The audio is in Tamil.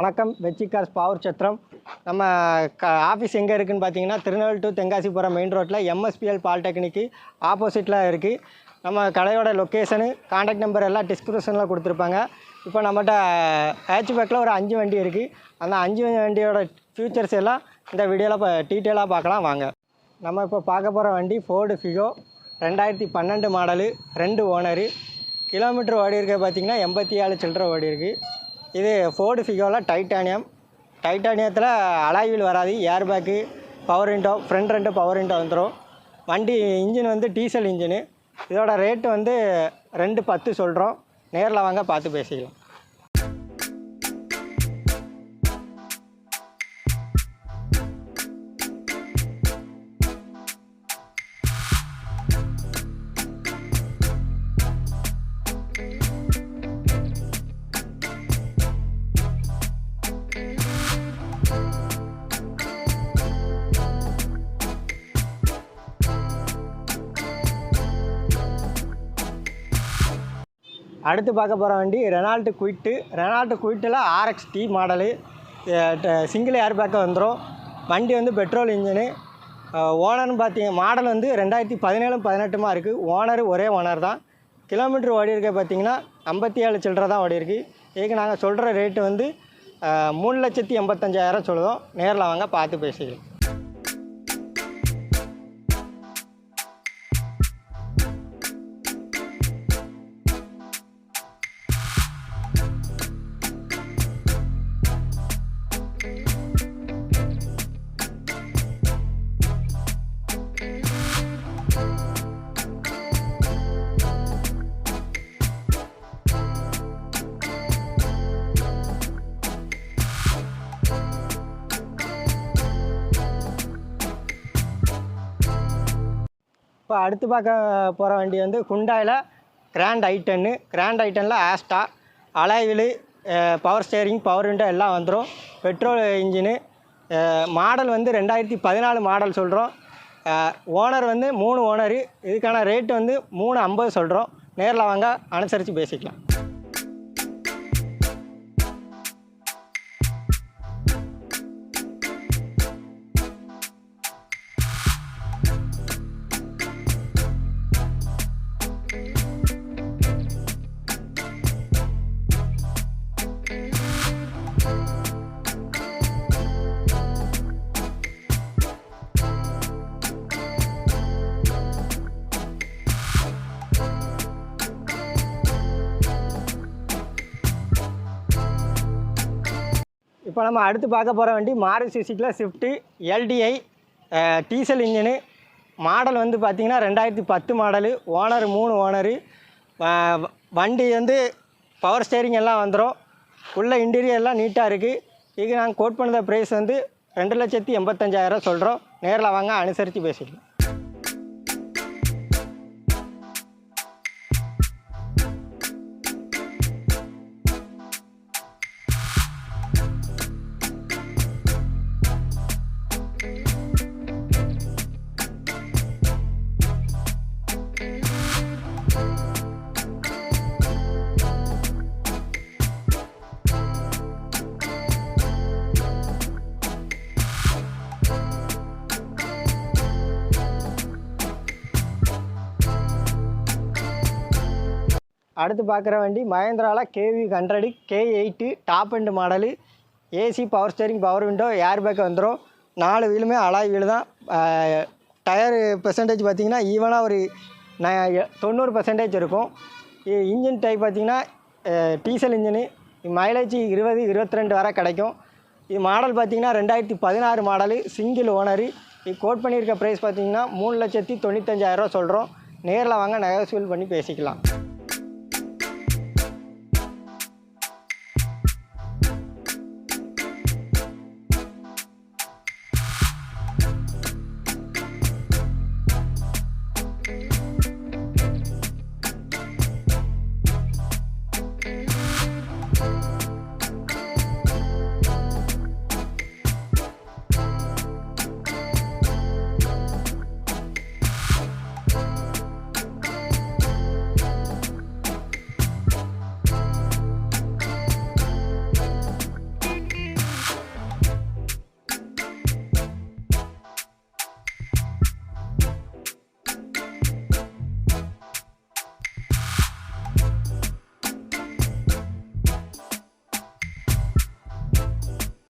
வணக்கம். வெற்றி கார்ஸ் பவர் சத்திரம். நம்ம ஆஃபீஸ் எங்கே இருக்குதுன்னு பார்த்தீங்கன்னா, திருநெல்வேலி டு தென்காசி போகிற மெயின் ரோட்டில் எம்எஸ்பிஎல் பாலிடெக்னிக்கு ஆப்போசிட்டில் இருக்குது. நம்ம கடையோட லொக்கேஷனு, கான்டாக்ட் நம்பர் எல்லாம் டிஸ்கிரிப்ஷனில் கொடுத்துருப்பாங்க. இப்போ நம்மகிட்ட ஹேட்ச்பேக்கில் ஒரு 5 வண்டி இருக்குது. அந்த 5 வண்டியோட ஃபியூச்சர்ஸ் எல்லாம் இந்த வீடியோவில் இப்போ டீட்டெயிலாக பார்க்கலாம் வாங்க. நம்ம இப்போ பார்க்க போகிற வண்டி Ford Figo 2012 model, 2 owner. Kilometre ஓடி இருக்க பார்த்திங்கன்னா 87 சில்லரை ஓடி இருக்குது. இது ஃபோர்டு ஃபிகோவில் டைட்டானியத்தில் அலாய் வீல் வராது. Air bag, power window, front 2 power window வந்துடும். வண்டி இன்ஜின் வந்து டீசல் இன்ஜினு. இதோட ரேட்டு வந்து 210 சொல்கிறோம். நேரில் வாங்க பார்த்து பேசிக்கலாம். அடுத்து பார்க்க போகிற வண்டி ரெனால்ட்டு குயிட்டில் RXT மாடலு, சிங்கிள் ஏர் பேக்கை வந்துடும். வண்டி வந்து பெட்ரோல் இன்ஜினு. ஓனர்னு பார்த்தீங்க மாடல் வந்து 2017-18 இருக்குது. ஓனர் ஒரே ஓனர் தான். கிலோமீட்டர் ஓடி இருக்க பார்த்தீங்கன்னா 57 சில்லரை தான் ஓடி இருக்குது. இதுக்கு நாங்கள் சொல்கிற ரேட்டு வந்து 3,85,000 சொல்லுவோம். நேரில் வாங்க பார்த்து பேசிக்கலாம். இப்போ அடுத்து பார்க்க போகிற வண்டி வந்து ஹுண்டாயில் கிராண்ட் ஐட்டனில் Asta, alloy wheel, power steering, power window எல்லாம் வந்துடும். Petrol engine. மாடல் வந்து 2014 மாடல் சொல்கிறோம். ஓனர் வந்து 3 ஓனரு. இதுக்கான ரேட்டு வந்து 350 சொல்கிறோம். நேரில் வாங்க அனுசரித்து பேசிக்கலாம். இப்போ நம்ம அடுத்து பார்க்க போகிற வண்டி மாருதி சுசுக்கியில் Swift LDI diesel engine. Model வந்து பார்த்திங்கன்னா 2010 மாடலு. Owner 3 owner. வண்டி வந்து பவர் ஸ்டேரிங் எல்லாம் வந்துடும். உள்ள இன்டீரியர் எல்லாம் நீட்டாக இருக்குது. இதுக்கு நாங்கள் கோட் பண்ணுற ப்ரைஸ் வந்து 2,85,000 சொல்கிறோம். நேரில் வாங்க அனுசரித்து பேசிக்கலாம். அடுத்து பார்க்குற வண்டி மஹேந்திராவில் KV100 K8 top end model. AC, power steering, power window, air bag வந்துடும். 4 வீலுமே அலாய் வீலு தான். டயர் பெர்சன்டேஜ் பார்த்திங்கன்னா ஈவனாக ஒரு 90% இருக்கும். இன்ஜின் டைப் பார்த்திங்கன்னா டீசல் இன்ஜினு. மைலேஜ் 20-22 வரை கிடைக்கும். இது மாடல் பார்த்திங்கன்னா 2016 மாடலு, சிங்கிள் ஓனரு. இது கோட் பண்ணியிருக்க ப்ரைஸ் பார்த்திங்கன்னா 3,95,000 சொல்கிறோம். நேரில் வாங்க நெகோசியபிள் பண்ணி பேசிக்கலாம்.